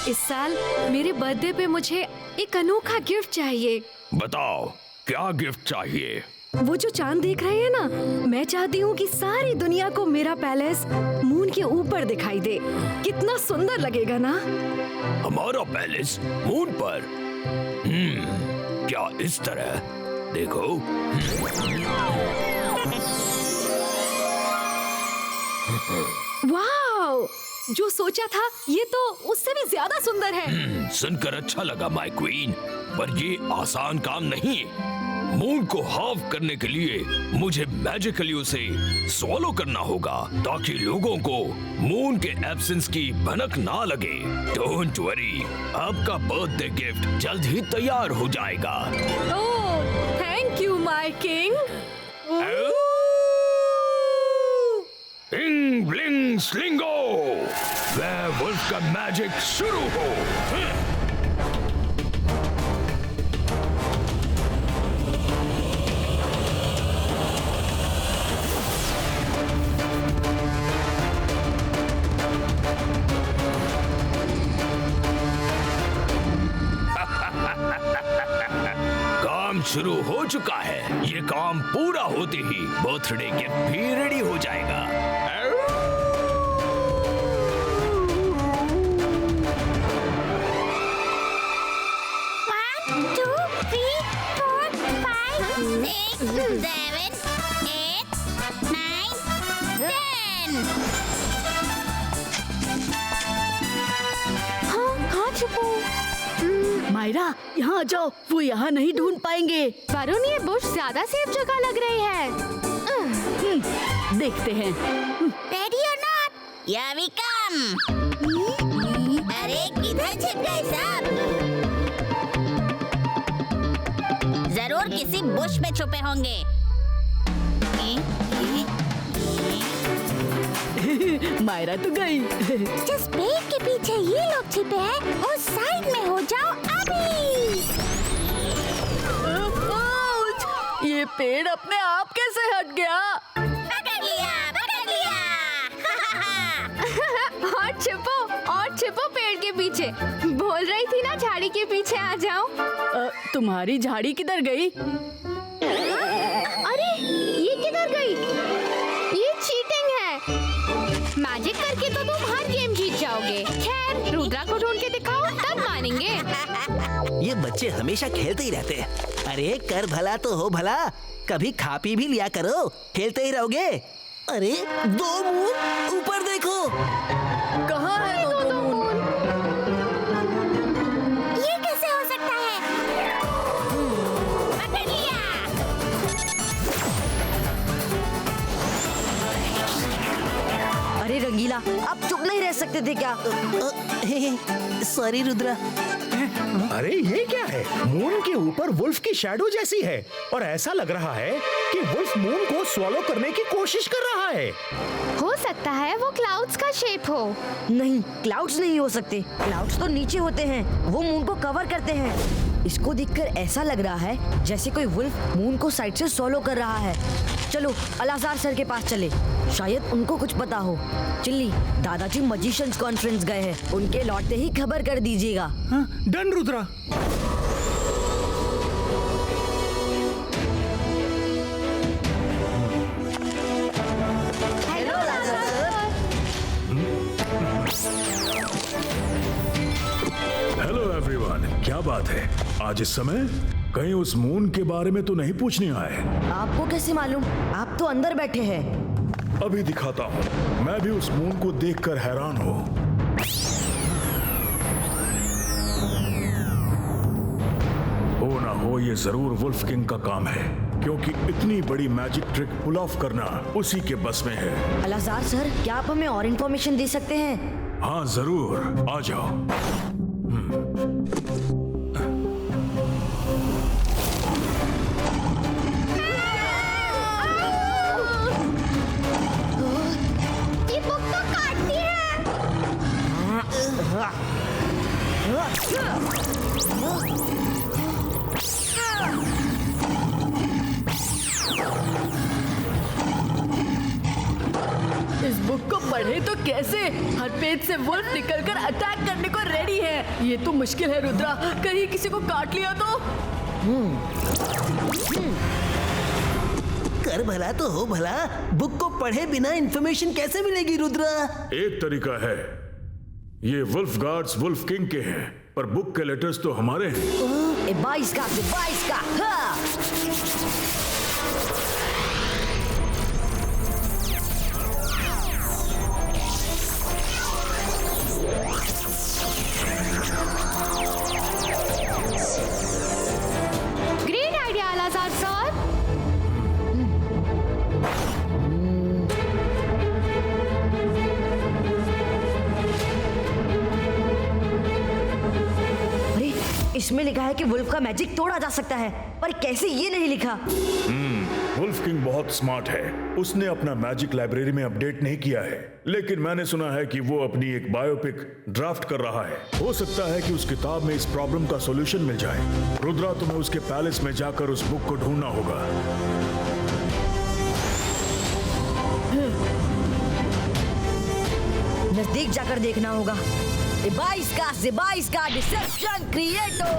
इस साल मेरे बर्थडे पे मुझे एक अनोखा गिफ्ट चाहिए। बताओ क्या गिफ्ट चाहिए? वो जो चांद देख रहे हैं ना, मैं चाहती हूँ कि सारी दुनिया को मेरा पैलेस मून के ऊपर दिखाई दे। कितना सुंदर लगेगा ना? हमारा पैलेस मून पर? क्या इस तरह? देखो। वाव! जो सोचा था ये तो उससे भी ज्यादा सुंदर है। सुनकर अच्छा लगा माय क्वीन, पर ये आसान काम नहीं। मून को हाफ करने के लिए मुझे मैजिकली उसे स्वॉलो करना होगा ताकि लोगों को मून के एब्सेंस की भनक ना लगे। डोंट वरी, आपका बर्थडे गिफ्ट जल्द ही तैयार हो जाएगा। Oh, thank you my king. Bling bling slingo, werewolf का मैजिक शुरू हो। काम शुरू हो चुका है। ये काम पूरा होते ही बर्थडे गिफ्ट भी रेडी हो जाएगा। 1 2 3 4 5 6 7 8 9 10। हाँ छुपो। मायरा, यहाँ आ जाओ, वो यहाँ नहीं ढूंढ पाएंगे। वरुण, ये बुश ज्यादा सेफ जगह लग रही है। देखते हैं। रेडी और नॉट, हियर वी कम। अरे किधर छिप गए सब? जरूर किसी बुश में छुपे होंगे। मायरा तो गई। जिस पेड़ के पीछे ये लोग छिपे हैं, उस साइड में हो जाओ अभी। ये पेड़ अपने आप कैसे हट गया? पकड़ लिया, पकड़ लिया। और छिपो पेड़ के पीछे। बोल रही थी ना झाड़ी के पीछे आ जाओ। तुम्हारी झाड़ी किधर गई? अरे ये किधर गई? ये चीटिंग है। मैजिक करके तो तुम हर गेम जीत जाओगे। खैर, रुद्रा को ढूंढ के दिखाओ, तब मानेंगे। ये बच्चे हमेशा खेलते ही रहते हैं। अरे कर भला तो हो भला, कभी खा पी भी लिया करो, खेलते ही रहोगे। अरे 2 मून, ऊपर देखो। कहाँ है दो मून? ये कैसे हो सकता है? पकड़ लिया। अरे रंगीला, आप चुप नहीं रह सकते थे क्या? सॉरी रुद्रा। अरे ये क्या है? मून के ऊपर वुल्फ की शैडो जैसी है और ऐसा लग रहा है कि वुल्फ मून को स्वॉलो करने की कोशिश कर रहा है। हो सकता है वो क्लाउड्स का शेप हो। नहीं, क्लाउड्स नहीं हो सकते। क्लाउड्स तो नीचे होते हैं, वो मून को कवर करते हैं। इसको देखकर ऐसा लग रहा है जैसे कोई वुल्फ मून को साइड से सोलो कर रहा है। चलो अलाजार सर के पास चले, शायद उनको कुछ पता हो। चिल्ली, दादाजी मजिशियंस कॉन्फ्रेंस गए हैं, उनके लौटते ही खबर कर दीजिएगा। हाँ, done Rudra. Hello hello everyone, क्या बात है आज इस समय? कहीं उस मून के बारे में तो नहीं पूछने आए? आपको कैसे मालूम? आप तो अंदर बैठे हैं। अभी दिखाता हूँ। मैं भी उस मून को देखकर हैरान हूँ। हो ना हो, ये जरूर वुल्फ किंग का काम है, क्योंकि इतनी बड़ी मैजिक ट्रिक पुल ऑफ करना उसी के बस में है। अलाजार सर, क्या आप हमें और इन्फॉर्मेशन दे सकते हैं? हाँ जरूर, आ जाओ। ये बुक तो काटती है। इस बुक को पढ़े तो कैसे? हर पेज से वुल्फ निकलकर अटैक करने को रेडी है। ये तो मुश्किल है रुद्रा, कहीं किसी को काट लिया तो? कर भला तो हो भला, बुक को पढ़े बिना इंफॉर्मेशन कैसे मिलेगी रुद्रा? एक तरीका है, ये वुल्फ गार्ड्स वुल्फ किंग के हैं, पर बुक के लेटर्स तो हमारे हैं। 22 का हाँ। Great idea Alazar sir. अरे इसमें लिखा है कि वुल्फ का मैजिक तोड़ा जा सकता है, पर कैसे ये नहीं लिखा? वुल्फ किंग बहुत स्मार्ट है, उसने अपना मैजिक लाइब्रेरी में अपडेट नहीं किया है, लेकिन मैंने सुना है कि वो अपनी एक बायोपिक ड्राफ्ट कर रहा है। हो सकता है कि उस किताब में इस प्रॉब्लम का सॉल्यूशन मिल जाए। रुद्रा, तुम्हें उसके पैलेस में जाकर उस बुक को ढूंढना होगा। नजदीक जाकर देखना होगा। 22 का डिसेप्शन क्रिएटो।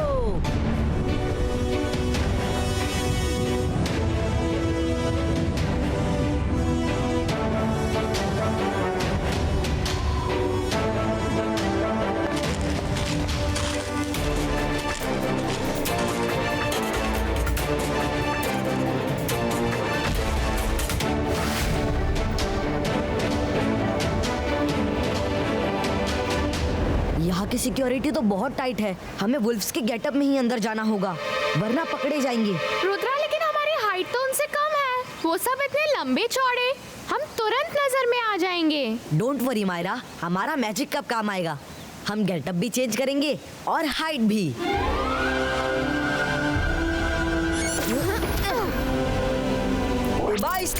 यहाँ की सिक्योरिटी तो बहुत टाइट है, हमें वुल्फ्स के गेटअप में ही अंदर जाना होगा, वरना पकड़े जाएंगे। रुद्रा, लेकिन हमारी हाइट तो उनसे कम है। वो सब इतने लंबे चौड़े, हम तुरंत नजर में आ जाएंगे। डोंट वरी मायरा, हमारा मैजिक कब काम आएगा। हम गेटअप भी चेंज करेंगे और हाइट भी। बाईस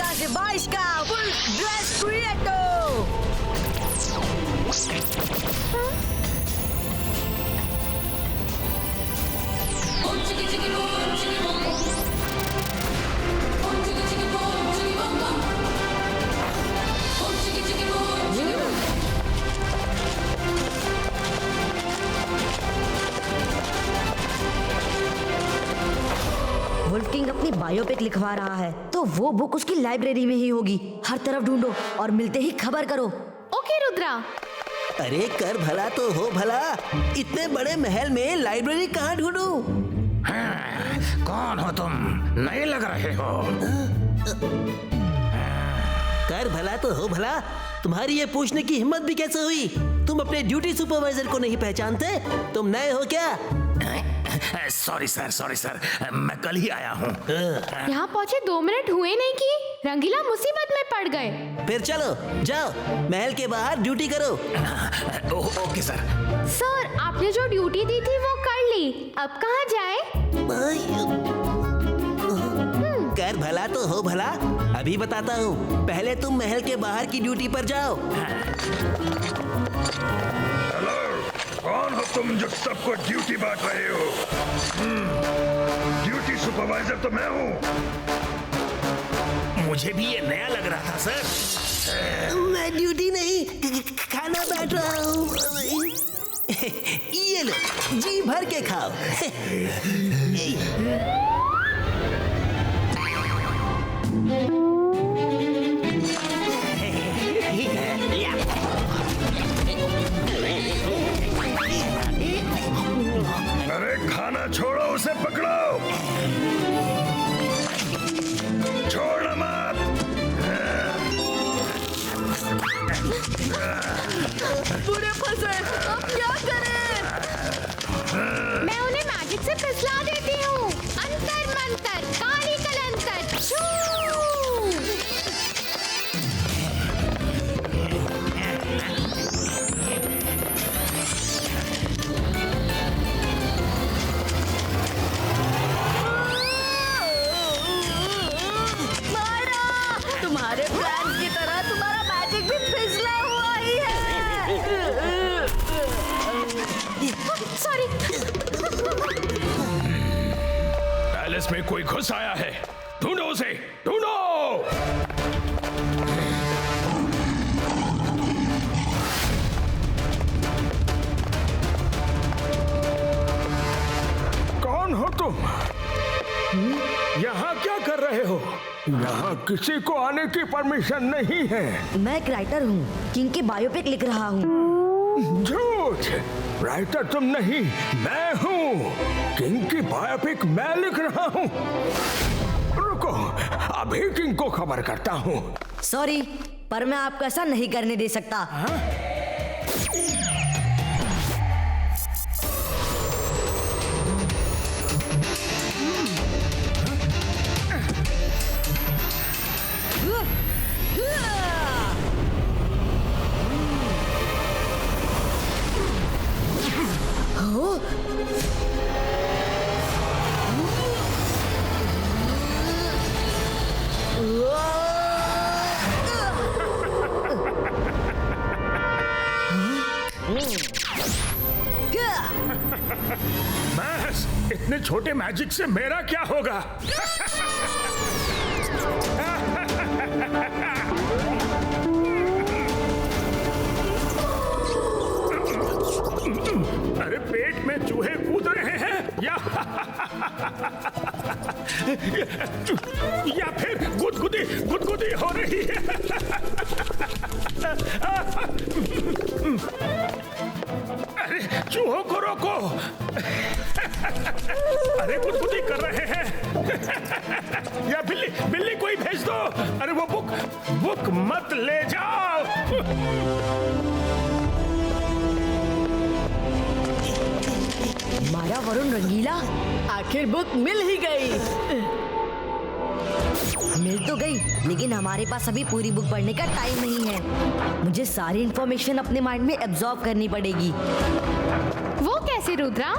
का वुल्फ ड्रेस क्रिएटो। वुल्फ किंग अपनी बायोपिक लिखवा रहा है, तो वो बुक उसकी लाइब्रेरी में ही होगी। हर तरफ ढूंढो और मिलते ही खबर करो। ओके रुद्रा। अरे कर भला तो हो भला, इतने बड़े महल में लाइब्रेरी कहाँ ढूंढूं? कौन हो तुम? नए लग रहे हो। कर भला तो हो भला, तुम्हारी ये पूछने की हिम्मत भी कैसे हुई? तुम अपने ड्यूटी सुपरवाइजर को नहीं पहचानते? तुम नए हो क्या? सॉरी सर, मैं कल ही आया हूँ। यहाँ पहुँचे 2 मिनट हुए नहीं कि रंगीला मुसीबत में पड़ गए। फिर चलो जाओ, महल के बाहर ड्यूटी करो। Okay sir. सर, आपने जो ड्यूटी दी थी वो कर ली, अब कहाँ जाए? कर भला तो हो भला, अभी बताता हूँ। पहले तुम महल के बाहर की ड्यूटी पर जाओ। हेलो, कौन हो तुम जो सबको ड्यूटी बांट रहे हो? ड्यूटी सुपरवाइजर तो मैं हूँ। मुझे भी ये नया लग रहा था सर। मैं ड्यूटी नहीं, खाना बांट रहा हूँ। ये लो, जी भर के खाओ। अरे खाना छोड़ो, उसे पकड़ो, छोड़ना मत। पूरे फंसे, अब क्या करें? मैं उन्हें मैजिक से फिसला देती हूँ। अंतर मंतर काली कलंतर छू। तुम्हारे प्लान की तरह तुम्हारा मैजिक भी फिसला हुआ ही है। सॉरी। पैलेस में कोई घुस आया है, ढूंढो उसे, ढूंढो। यहाँ किसी को आने की परमिशन नहीं है। मैं एक राइटर हूँ, किंग की बायोपिक लिख रहा हूँ। झूठ, राइटर तुम नहीं, मैं हूँ। किंग की बायोपिक मैं लिख रहा हूँ। रुको, अभी किंग को खबर करता हूँ। सॉरी, पर मैं आपको ऐसा नहीं करने दे सकता। बस, इतने छोटे मैजिक से मेरा क्या होगा? अरे पेट में चूहे कूद रहे हैं या फिर गुदगुदी हो रही है। अरे चूहों को रोको। अरे गुदगुदी कर रहे हैं। या बिल्ली कोई भेज दो। अरे वो बुक मत ले जाओ। माया वरुण रंगीला, आखिर बुक मिल ही गई। मिल तो गई, लेकिन हमारे पास अभी पूरी बुक पढ़ने का टाइम नहीं है। मुझे सारी इंफॉर्मेशन अपने माइंड में एब्जॉर्ब करनी पड़ेगी। वो कैसे रुद्रा?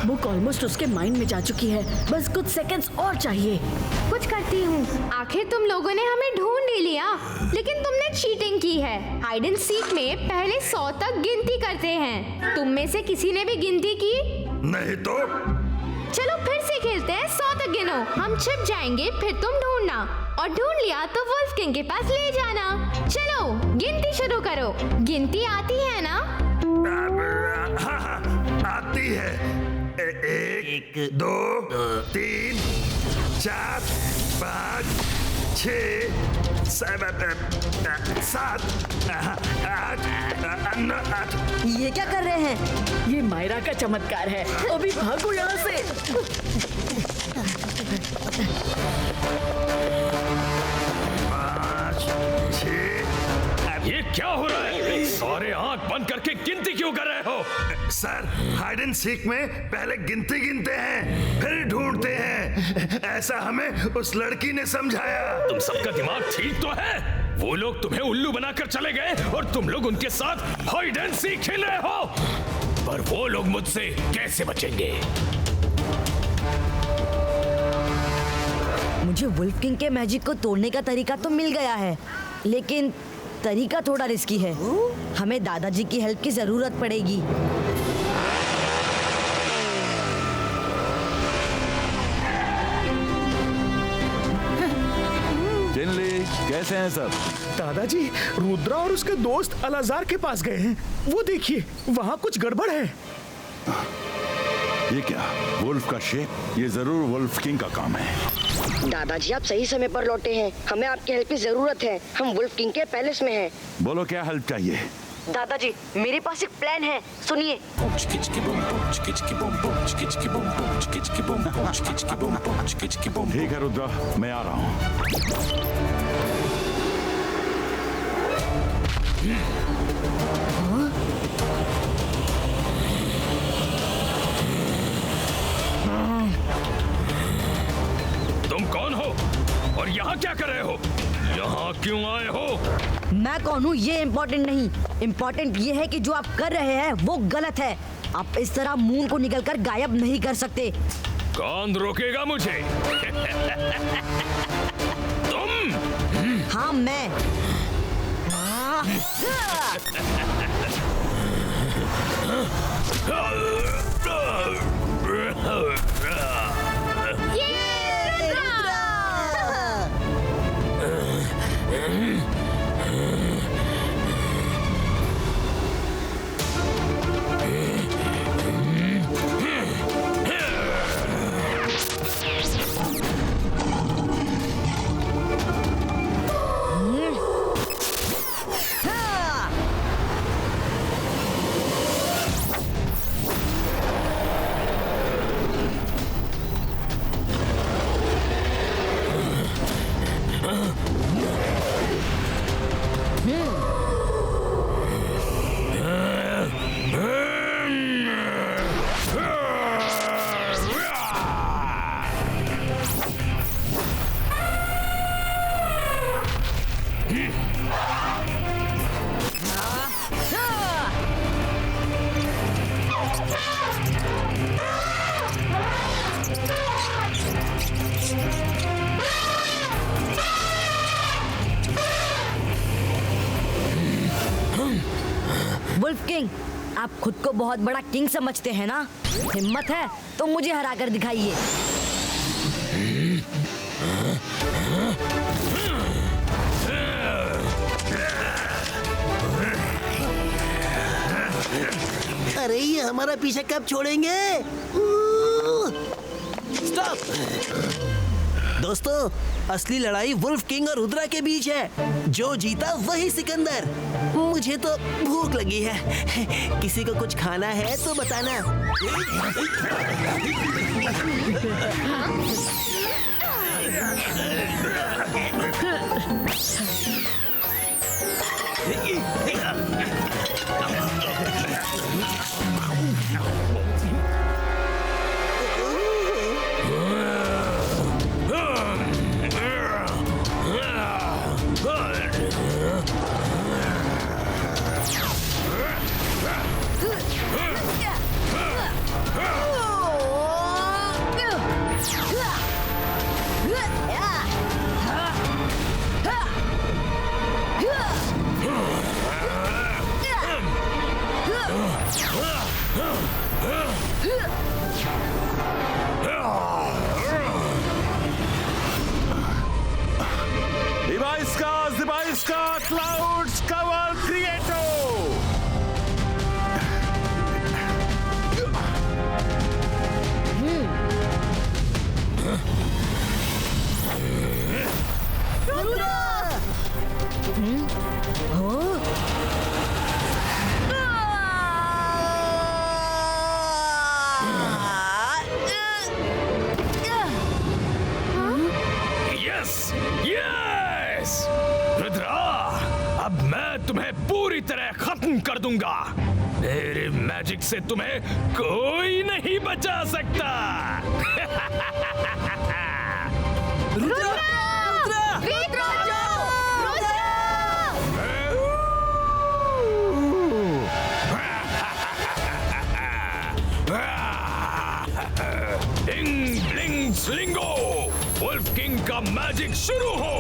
बुक ऑलमोस्ट उसके माइंड में जा चुकी है, बस कुछ सेकंड्स और चाहिए। कुछ करती हूँ। आखिर तुम लोगों ने हमें ढूंढ ही लिया, लेकिन तुमने चीटिंग की है। हाइड एंड सीक में पहले 100 तक गिनती करते हैं। तुम में से किसी ने भी गिनती की? नहीं तो चलो फिर से खेलते हैं। 100 तक गिनो, हम छिप जाएंगे, फिर तुम ढूंढना, और ढूंढ लिया तो वुल्फ किंग के पास ले जाना। चलो गिनती शुरू करो। गिनती आती है ना? हाँ, आती है। 1 2 3 4 5 6 7 8 9। ये क्या कर रहे हैं? ये मायरा का चमत्कार है। अभी भागो यहाँ से। 5 6। ये क्या हो रहा है? सारे आंख बंद करके गिनती क्यों कर रहे हो? सर, हाइड एंड सीक में पहले गिनती गिनते हैं, फिर ढूंढते हैं। ऐसा हमें उस लड़की ने समझाया। तुम सबका दिमाग ठीक तो है? वो लोग तुम्हें उल्लू बनाकर चले गए और तुम लोग उनके साथ हाइड एंड सीक खेल रहे हो। पर वो लोग मुझसे कैसे बचेंगे? मुझे वुल्फ किंग के मैजिक को तोड़ने का तरीका तो मिल गया है, लेकिन तरीका थोड़ा रिस्की है। हमें दादाजी की हेल्प की जरूरत पड़ेगी। जिनली, कैसे हैं सब? दादाजी, रुद्रा और उसके दोस्त अलाजार के पास गए हैं। वो देखिए, वहाँ कुछ गड़बड़ है। ये क्या? वुल्फ का शेप? ये जरूर वुल्फ किंग का काम है। दादाजी, आप सही समय पर लौटे हैं। हमें आपकी हेल्प की जरूरत है। हम वुल्फ किंग के पैलेस में हैं। बोलो, क्या हेल्प चाहिए? दादाजी, मेरे पास एक प्लान है, सुनिए। ठीक है रुद्रा, मैं आ रहा हूँ। तुम कौन हो और यहाँ क्या कर रहे हो? यहाँ क्यों आए हो? मैं कौन हूँ ये इम्पोर्टेंट नहीं, इम्पोर्टेंट ये है कि जो आप कर रहे हैं वो गलत है। आप इस तरह मून को निकलकर गायब नहीं कर सकते। कौन रोकेगा मुझे? तुम? हाँ, मैं। वुल्फ किंग, आप खुद को बहुत बड़ा किंग समझते हैं ना? हिम्मत है तो मुझे हरा कर दिखाइए। अरे ये हमारा पीछे कब छोड़ेंगे? स्टॉप! दोस्तों, असली लड़ाई वुल्फ किंग और रुद्रा के बीच है। जो जीता वही सिकंदर। मुझे तो भूख लगी है। किसी को कुछ खाना है तो बताना। Device का clouds cover creator. Yes yes Rudra, अब मैं तुम्हें पूरी तरह खत्म कर दूंगा। मेरे मैजिक से तुम्हें कोई नहीं बचा सकता। रुद्रा! डिंग ब्लिंग स्लिंगो, वुल्फ किंग का मैजिक शुरू हो।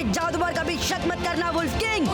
जादूगर का भी शक मत करना वुल्फ किंग।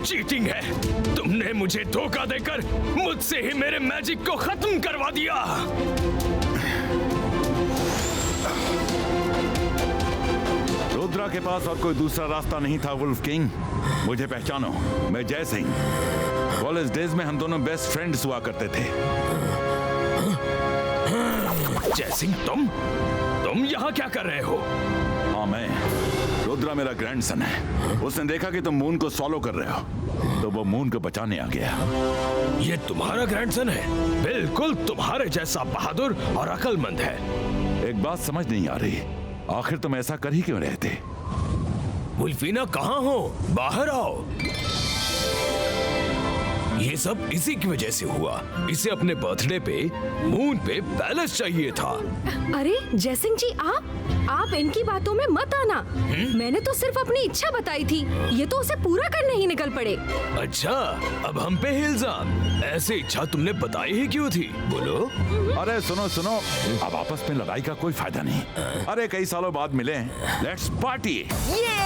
चीटिंग है। तुमने मुझे धोखा देकर मुझसे ही मेरे मैजिक को खत्म करवा दिया। रुद्रा के पास और कोई दूसरा रास्ता नहीं था वुल्फ किंग। मुझे पहचानो, मैं जय सिंह। कॉलेज डेज में हम दोनों बेस्ट फ्रेंड्स हुआ करते थे। जय सिंह, तुम यहाँ क्या कर रहे हो? हाँ, मैं रुद्रा मेरा ग्रैंडसन है। उसने देखा कि तुम मून को सॉलो कर रहे हो, तो वो मून को बचाने आ गया। ये तुम्हारा ग्रैंडसन है? बिल्कुल तुम्हारे जैसा बहादुर और अक्लमंद है। एक बात समझ नहीं आ रही, आखिर तुम ऐसा कर ही क्यों रहे थे? वुल्फीना कहाँ हो? बाहर आओ। ये सब इसी की वजह से हुआ। इसे अपने बर्थडे पे मून पे पैलेस चाहिए था। अरे जयसिंह जी, आप इनकी बातों में मत आना। मैंने तो सिर्फ अपनी इच्छा बताई थी, ये तो उसे पूरा करने ही निकल पड़े। अच्छा, अब हम पे इल्जाम? ऐसे इच्छा तुमने बताई ही क्यों थी? बोलो। अरे सुनो, अब आपस में लड़ाई का कोई फायदा नहीं। अरे कई सालों बाद मिले, लेट्स पार्टी। ये